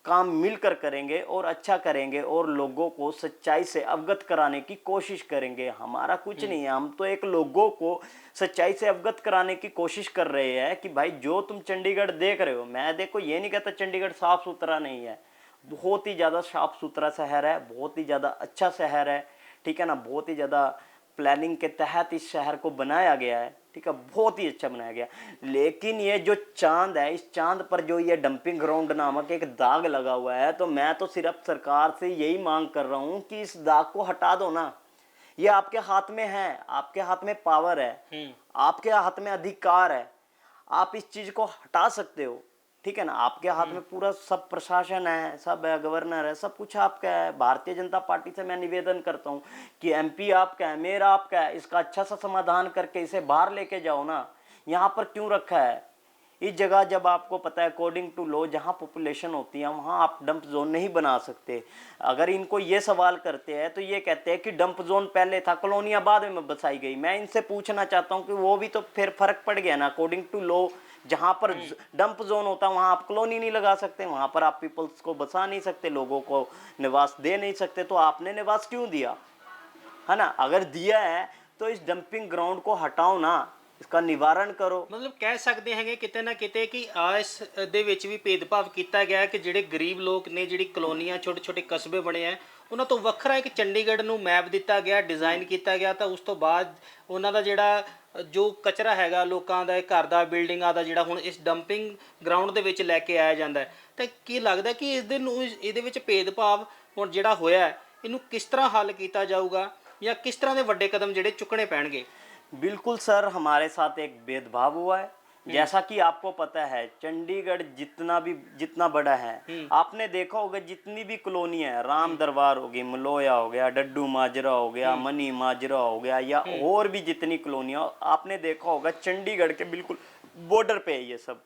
काम मिलकर करेंगे और अच्छा करेंगे, और लोगों को सच्चाई से अवगत कराने की कोशिश करेंगे। हमारा कुछ नहीं है, हम तो एक लोगों को सच्चाई से अवगत कराने की कोशिश कर रहे हैं कि भाई जो तुम चंडीगढ़ देख रहे हो, मैं देखो ये नहीं कहता चंडीगढ़ साफ सुथरा नहीं है, बहुत ही ज़्यादा साफ सुथरा शहर है, बहुत ही ज़्यादा अच्छा शहर है, ठीक है ना। बहुत ही ज़्यादा प्लानिंग के तहत इस शहर को बनाया गया है, ठीक है, बहुत ही अच्छा बनाया गया। लेकिन ये जो चांद है, इस चांद पर जो ये डंपिंग ग्राउंड नामक एक दाग लगा हुआ है, तो मैं तो सिर्फ सरकार से यही मांग कर रहा हूँ कि इस दाग को हटा दो ना। ये आपके हाथ में है, आपके हाथ में पावर है, आपके हाथ में अधिकार है, आप इस चीज को हटा सकते हो, ठीक है ना। आपके हाथ में पूरा सब प्रशासन है, सब है, गवर्नर है, सब कुछ आपका है। भारतीय जनता पार्टी से मैं निवेदन करता हूँ कि एमपी आपका है, मेरा आपका है, इसका अच्छा सा समाधान करके इसे बाहर लेके जाओ ना। यहाँ पर क्यों रखा है इस जगह? जब आपको पता है अकॉर्डिंग टू लॉ जहाँ पॉपुलेशन होती है वहाँ आप डंप जोन नहीं बना सकते। अगर इनको ये सवाल करते हैं तो ये कहते हैं कि डंप जोन पहले था, कॉलोनियाँ बाद में बसाई गई। मैं इनसे पूछना चाहता हूँ कि वो भी तो फिर फर्क पड़ गया ना। अकॉर्डिंग टू लॉ जहाँ पर डंप जोन होता है वहाँ आप कॉलोनी नहीं लगा सकते, वहाँ पर आप पीपल्स को बसा नहीं सकते, लोगों को निवास दे नहीं सकते। तो आपने निवास क्यों दिया, है ना? अगर दिया है तो इस डंपिंग ग्राउंड को हटाओ ना, इसका निवारण करो। ਮਤਲਬ ਕਹਿ ਸਕਦੇ ਹੈਗੇ ਕਿਤੇ ਨਾ ਕਿਤੇ ਕਿ ਇਸ ਦੇ ਵਿੱਚ ਵੀ ਭੇਦਭਾਵ ਕੀਤਾ ਗਿਆ ਕਿ ਜਿਹੜੇ ਗਰੀਬ ਲੋਕ ਨੇ, ਜਿਹੜੀ ਕਲੋਨੀਆਂ, ਛੋਟੇ ਛੋਟੇ ਕਸਬੇ ਬਣੇ ਆ, ਉਹਨਾਂ ਤੋਂ ਵੱਖਰਾ ਇੱਕ ਚੰਡੀਗੜ੍ਹ ਨੂੰ ਮੈਪ ਦਿੱਤਾ ਗਿਆ, ਡਿਜ਼ਾਈਨ ਕੀਤਾ ਗਿਆ, ਤਾਂ ਉਸ ਤੋਂ ਬਾਅਦ ਉਹਨਾਂ ਦਾ ਜਿਹੜਾ ਜੋ ਕਚਰਾ ਹੈਗਾ ਲੋਕਾਂ ਦਾ, ਘਰ ਦਾ, ਬਿਲਡਿੰਗਾਂ ਦਾ, ਜਿਹੜਾ ਹੁਣ ਇਸ ਡੰਪਿੰਗ ਗਰਾਊਂਡ ਦੇ ਵਿੱਚ ਲੈ ਕੇ ਆਇਆ ਜਾਂਦਾ ਹੈ। ਤਾਂ ਕੀ ਲੱਗਦਾ ਕਿ ਇਸ ਦੇ ਨੂੰ ਇਹਦੇ ਵਿੱਚ ਭੇਦਭਾਵ ਹੁਣ ਜਿਹੜਾ ਹੋਇਆ ਇਹਨੂੰ ਕਿਸ ਤਰ੍ਹਾਂ ਹੱਲ ਕੀਤਾ ਜਾਊਗਾ, ਜਾਂ ਕਿਸ ਤਰ੍ਹਾਂ ਦੇ ਵੱਡੇ ਕਦਮ ਜਿਹੜੇ ਚੁੱਕਣੇ ਪੈਣਗੇ? बिल्कुल सर, हमारे साथ एक भेदभाव हुआ है। जैसा कि आपको पता है चंडीगढ़ जितना बड़ा है, आपने देखा होगा जितनी भी कॉलोनी है, राम दरबार हो गई, मलोया हो गया, डड्डू माजरा हो गया, मनी माजरा हो गया, या और भी जितनी कॉलोनियाँ आपने देखा होगा चंडीगढ़ के बिल्कुल बॉर्डर पे है ये सब।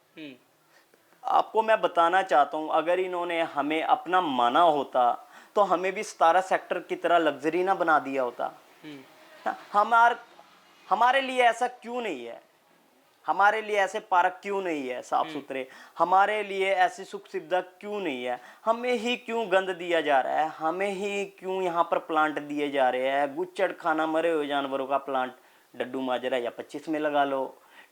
आपको मैं बताना चाहता हूँ, अगर इन्होंने हमें अपना माना होता तो हमें भी 17 सेक्टर की तरह लग्जरी ना बना दिया होता। हमारे लिए ऐसा क्यों नहीं है? हमारे लिए ऐसे पार्क क्यों नहीं है साफ सुथरे? हमारे लिए ऐसी सुख सुविधा क्यों नहीं है? हमें ही क्यों गंद दिया जा रहा है? हमें ही क्यों यहाँ पर प्लांट दिए जा रहे हैं? गुच्चड़ खाना, मरे हुए जानवरों का प्लांट डड्डू माजरा या 25 में लगा लो,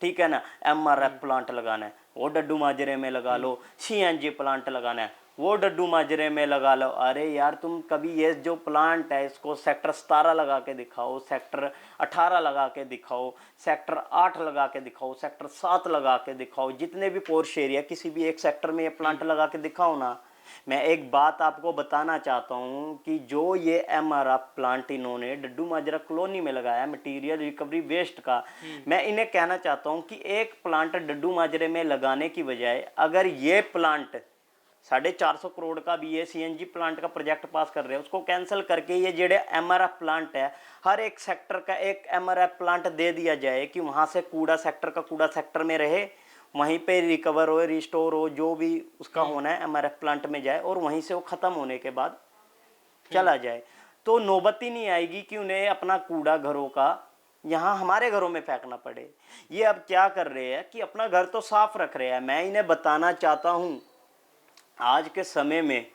ठीक है ना। MRF प्लांट लगाना है वो डड्डू माजरे में लगा लो, CNG प्लांट लगाना है वो डड्डू माजरे में लगा लो। अरे यार तुम कभी ये जो प्लांट है इसको सेक्टर 17 लगा के दिखाओ, सेक्टर 18 लगा के दिखाओ, सेक्टर 8 लगा के दिखाओ, सेक्टर 7 लगा के दिखाओ, जितने भी पोर्श एरिया किसी भी एक सेक्टर में ये प्लांट लगा के दिखाओ ना। मैं एक बात आपको बताना चाहता हूँ कि जो ये MRF प्लांट इन्होंने डड्डू माजरा कॉलोनी में लगाया मटेरियल रिकवरी वेस्ट का, मैं इन्हें कहना चाहता हूँ कि एक प्लांट डड्डू माजरे में लगाने की बजाय अगर ये प्लांट 450 करोड़ का भी ये CNG प्लांट का प्रोजेक्ट पास कर रहे हैं, उसको कैंसिल करके ये जेडे MRF प्लांट है हर एक सेक्टर का एक MRF प्लांट दे दिया जाए कि वहाँ से कूड़ा सेक्टर का कूड़ा सेक्टर में रहे, वहीं पे रिकवर हो रिस्टोर हो जो भी उसका होना है MRF प्लांट में जाए और वहीं से वो ख़त्म होने के बाद चला जाए। तो नौबत ही नहीं आएगी कि उन्हें अपना कूड़ा घरों का यहाँ हमारे घरों में फेंकना पड़े। ये अब क्या कर रहे हैं कि अपना घर तो साफ रख रहे हैं। मैं इन्हें बताना चाहता हूँ आज के समय में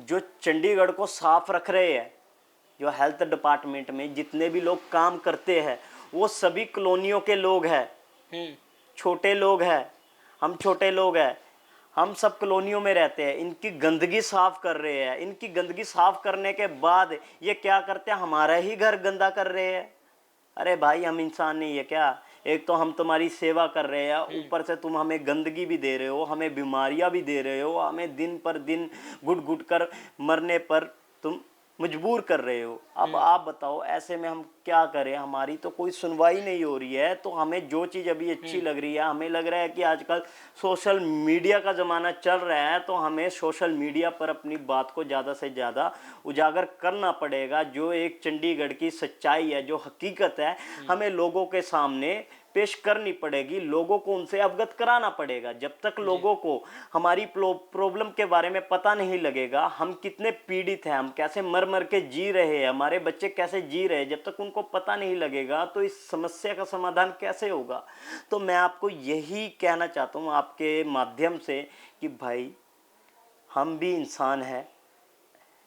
जो चंडीगढ़ को साफ रख रहे हैं, जो हेल्थ डिपार्टमेंट में जितने भी लोग काम करते हैं वो सभी कॉलोनियों के लोग हैं, छोटे लोग हैं, हम छोटे लोग हैं, हम सब कॉलोनियों में रहते हैं। इनकी गंदगी साफ कर रहे हैं। इनकी गंदगी साफ करने के बाद ये क्या करते हैं, हमारा ही घर गंदा कर रहे हैं। अरे भाई हम इंसान नहीं है क्या? एक तो हम तुम्हारी सेवा कर रहे हैं, ऊपर से तुम हमें गंदगी भी दे रहे हो, हमें बीमारियां भी दे रहे हो, हमें दिन पर दिन घुट घुट कर मरने पर तुम मजबूर कर रहे हो। अब आप बताओ ऐसे में हम क्या करें? हमारी तो कोई सुनवाई नहीं हो रही है। तो हमें जो चीज़ अभी अच्छी लग रही है, हमें लग रहा है कि आजकल सोशल मीडिया का ज़माना चल रहा है, तो हमें सोशल मीडिया पर अपनी बात को ज़्यादा से ज़्यादा उजागर करना पड़ेगा। जो एक चंडीगढ़ की सच्चाई है, जो हकीकत है, हमें लोगों के सामने पेश करनी पड़ेगी, लोगों को उनसे अवगत कराना पड़ेगा। जब तक लोगों को हमारी प्रॉब्लम के बारे में पता नहीं लगेगा, हम कितने पीड़ित हैं, हम कैसे मर मर के जी रहे हैं, हमारे बच्चे कैसे जी रहे हैं, जब तक उनको पता नहीं लगेगा तो इस समस्या का समाधान कैसे होगा? तो मैं आपको यही कहना चाहता हूँ आपके माध्यम से कि भाई हम भी इंसान हैं।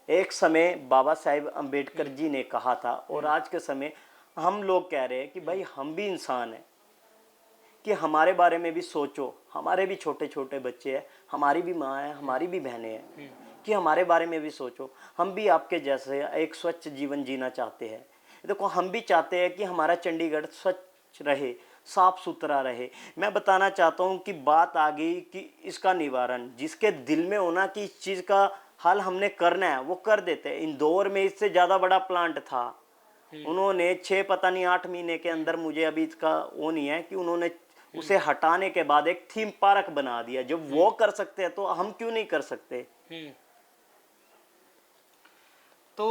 एक समय बाबा साहेब अम्बेडकर जी ने कहा था और आज के समय हम लोग कह रहे हैं कि भाई हम भी इंसान हैं, कि हमारे बारे में भी सोचो। हमारे भी छोटे छोटे बच्चे हैं, हमारी भी माँ है, हमारी भी बहनें हैं, कि हमारे बारे में भी सोचो। हम भी आपके जैसे एक स्वच्छ जीवन जीना चाहते हैं। देखो हम भी चाहते हैं कि हमारा चंडीगढ़ स्वच्छ रहे, साफ सुथरा रहे। मैं बताना चाहता हूँ कि बात आ गई कि इसका निवारण जिसके दिल में होना कि इस चीज़ का हल हमने करना है वो कर देते हैं। इंदौर में इससे ज़्यादा बड़ा प्लांट था, उन्होंने 6 पता नहीं 8 महीने के अंदर, मुझे अभी इसका वो नहीं है, कि उन्होंने उसे हटाने के बाद एक थीम पार्क बना दिया। जब वो कर सकते हैं तो हम क्यों नहीं कर सकते? तो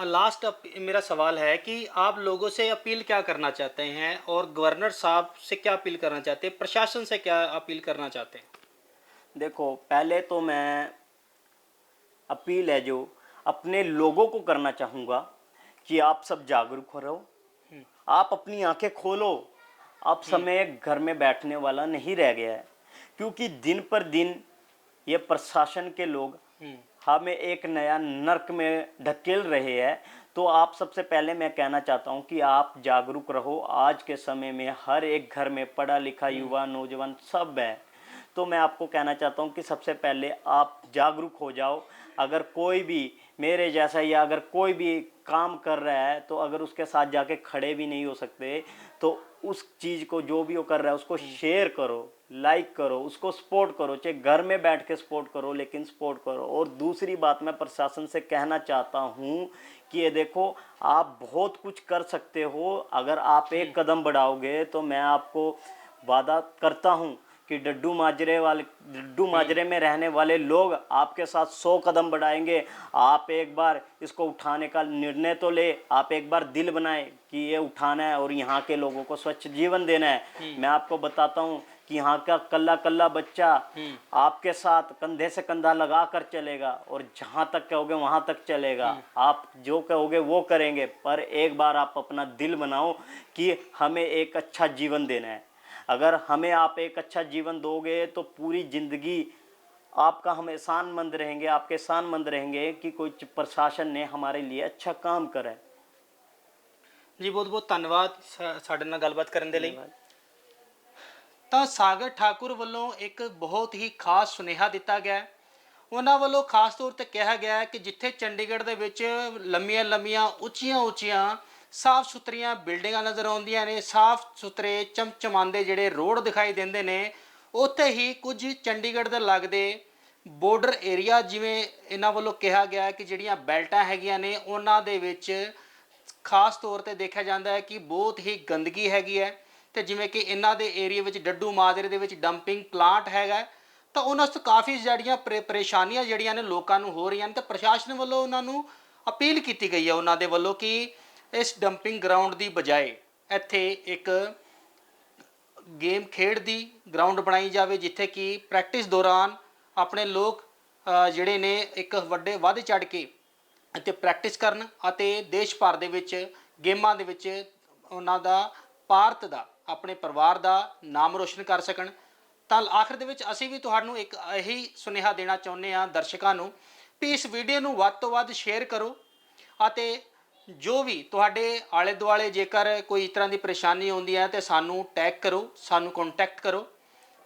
लास्ट मेरा सवाल है कि आप लोगों से अपील क्या करना चाहते हैं और गवर्नर साहब से क्या अपील करना चाहते हैं, प्रशासन से क्या अपील करना चाहते हैं? देखो पहले तो मैं अपील है जो अपने लोगों को करना चाहूँगा कि आप सब जागरूक हो रहो, आप अपनी आंखें खोलो। अब समय घर में बैठने वाला नहीं रह गया है, क्योंकि दिन पर दिन ये प्रशासन के लोग हमें एक नया नर्क में ढकेल रहे हैं। तो आप सबसे पहले मैं कहना चाहता हूं कि आप जागरूक रहो। आज के समय में हर एक घर में पढ़ा लिखा युवा नौजवान सब है। तो मैं आपको कहना चाहता हूं कि सबसे पहले आप जागरूक हो जाओ। अगर कोई भी मेरे जैसा या अगर कोई भी काम कर रहा है तो अगर उसके साथ जाके खड़े भी नहीं हो सकते तो उस चीज़ को जो भी वो कर रहा है उसको शेयर करो, लाइक करो, उसको सपोर्ट करो, चाहे घर में बैठ के सपोर्ट करो लेकिन सपोर्ट करो। और दूसरी बात मैं प्रशासन से कहना चाहता हूँ कि ये देखो आप बहुत कुछ कर सकते हो। अगर आप एक कदम बढ़ाओगे तो मैं आपको वादा करता हूँ कि डड्डू माजरे में रहने वाले लोग आपके साथ 100 कदम बढ़ाएंगे। आप एक बार इसको उठाने का निर्णय तो ले, आप एक बार दिल बनाए कि ये उठाना है और यहाँ के लोगों को स्वच्छ जीवन देना है। मैं आपको बताता हूँ कि यहाँ का कल्ला कल्ला बच्चा आपके साथ कंधे से कंधा लगा कर चलेगा और जहाँ तक कहोगे वहाँ तक चलेगा। आप जो कहोगे वो करेंगे, पर एक बार आप अपना दिल बनाओ कि हमें एक अच्छा जीवन देना है। अगर हमें आप एक अच्छा जीवन दोगे तो पूरी ज़िंदगी आपका हम एहसानमंद रहेंगे, आपके एहसानमंद रहेंगे कि कोई प्रशासन ने हमारे लिए अच्छा काम करा है। जी बहुत बहुत ਧੰਨਵਾਦ ਸਾਡੇ ਨਾਲ ਗੱਲਬਾਤ ਕਰਨ ਦੇ ਲਈ। ਤਾਂ ਸਾਗਰ ਠਾਕੁਰ ਵੱਲੋਂ ਇੱਕ ਬਹੁਤ ਹੀ ਖਾਸ ਸੁਨੇਹਾ ਦਿੱਤਾ ਗਿਆ ਹੈ। ਉਹਨਾਂ ਵੱਲੋਂ ਖਾਸ ਤੌਰ ਤੇ ਕਿਹਾ ਗਿਆ ਹੈ ਕਿ ਜਿੱਥੇ ਚੰਡੀਗੜ੍ਹ ਦੇ ਵਿੱਚ ਲੰਮੀਆਂ ਲੰਮੀਆਂ ਉੱਚੀਆਂ ਉੱਚੀਆਂ ਸਾਫ਼ ਸੁਥਰੀਆਂ ਬਿਲਡਿੰਗਾਂ ਨਜ਼ਰ ਆਉਂਦੀਆਂ ਨੇ, ਸਾਫ਼ ਸੁਥਰੇ ਚਮਚਮਾਉਂਦੇ ਜਿਹੜੇ ਰੋਡ ਦਿਖਾਈ ਦਿੰਦੇ ਨੇ, ਉੱਥੇ ਹੀ ਕੁਝ ਚੰਡੀਗੜ੍ਹ ਦੇ ਲੱਗਦੇ ਬਾਰਡਰ ਏਰੀਆ, ਜਿਵੇਂ ਇਹਨਾਂ ਵੱਲੋਂ ਕਿਹਾ ਗਿਆ ਕਿ ਜਿਹੜੀਆਂ ਬੈਲਟਾਂ ਹੈਗੀਆਂ ਨੇ ਉਹਨਾਂ ਦੇ ਵਿੱਚ ਖਾਸ ਤੌਰ ਤੇ ਦੇਖਿਆ ਜਾਂਦਾ ਹੈ ਕਿ ਬਹੁਤ ਹੀ ਗੰਦਗੀ ਹੈਗੀ ਹੈ। ਤੇ ਜਿਵੇਂ ਕਿ ਇਹਨਾਂ ਦੇ ਏਰੀਆ ਵਿੱਚ ਡੱਡੂ ਮਾਜਰੇ ਦੇ ਵਿੱਚ ਡੰਪਿੰਗ ਪਲਾਂਟ ਹੈਗਾ ਹੈ, ਤਾਂ ਉਹਨਾਂ 'ਚ ਕਾਫੀ ਜਿਹੜੀਆਂ ਪਰੇਸ਼ਾਨੀਆਂ ਜਿਹੜੀਆਂ ਨੇ ਲੋਕਾਂ ਨੂੰ ਹੋ ਰਹੀਆਂ ਨੇ, ਤੇ ਪ੍ਰਸ਼ਾਸਨ ਵੱਲੋਂ ਉਹਨਾਂ ਨੂੰ ਅਪੀਲ ਕੀਤੀ ਗਈ ਹੈ ਉਹਨਾਂ ਦੇ ਵੱਲੋਂ ਕਿ ਇਸ ਡੰਪਿੰਗ ਗਰਾਊਂਡ ਦੀ ਬਜਾਏ ਇੱਥੇ ਇੱਕ ਗੇਮ ਖੇਡ ਦੀ ਗਰਾਊਂਡ ਬਣਾਈ ਜਾਵੇ, ਜਿੱਥੇ ਕਿ ਪ੍ਰੈਕਟਿਸ ਦੌਰਾਨ ਆਪਣੇ ਲੋਕ ਜਿਹੜੇ ਨੇ ਇੱਕ ਵੱਡੇ ਵੱਧ ਚੜ੍ਹ ਕੇ ਅਤੇ ਪ੍ਰੈਕਟਿਸ ਕਰਨ ਅਤੇ ਦੇਸ਼ ਭਰ ਦੇ ਵਿੱਚ ਗੇਮਾਂ ਦੇ ਵਿੱਚ ਉਹਨਾਂ ਦਾ ਭਾਰਤ ਦਾ, ਆਪਣੇ ਪਰਿਵਾਰ ਦਾ ਨਾਮ ਰੋਸ਼ਨ ਕਰ ਸਕਣ। ਤਾਂ ਆਖਿਰ ਦੇ ਵਿੱਚ ਅਸੀਂ ਵੀ ਤੁਹਾਨੂੰ ਇੱਕ ਇਹੀ ਸੁਨੇਹਾ ਦੇਣਾ ਚਾਹੁੰਦੇ ਹਾਂ ਦਰਸ਼ਕਾਂ ਨੂੰ ਵੀ ਇਸ ਵੀਡੀਓ ਨੂੰ ਵੱਧ ਤੋਂ ਵੱਧ ਸ਼ੇਅਰ ਕਰੋ ਅਤੇ ਜੋ ਵੀ ਤੁਹਾਡੇ ਆਲੇ ਦੁਆਲੇ ਜੇਕਰ ਕੋਈ ਇਸ ਤਰ੍ਹਾਂ ਦੀ ਪਰੇਸ਼ਾਨੀ ਆਉਂਦੀ ਹੈ ਤਾਂ ਸਾਨੂੰ ਟੈਗ ਕਰੋ, ਸਾਨੂੰ ਕੰਟੈਕਟ ਕਰੋ,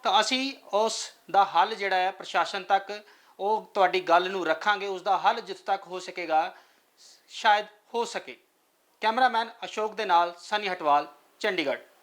ਤਾਂ ਅਸੀਂ ਉਸ ਦਾ ਹੱਲ ਜਿਹੜਾ ਹੈ ਪ੍ਰਸ਼ਾਸਨ ਤੱਕ ਉਹ ਤੁਹਾਡੀ ਗੱਲ ਨੂੰ ਰੱਖਾਂਗੇ, ਉਸ ਦਾ ਹੱਲ ਜਿੱਥੇ ਤੱਕ ਹੋ ਸਕੇਗਾ ਸ਼ਾਇਦ ਹੋ ਸਕੇ। ਕੈਮਰਾਮੈਨ ਅਸ਼ੋਕ ਦੇ ਨਾਲ ਸਨੀ ਹਟਵਾਲ, ਚੰਡੀਗੜ੍ਹ।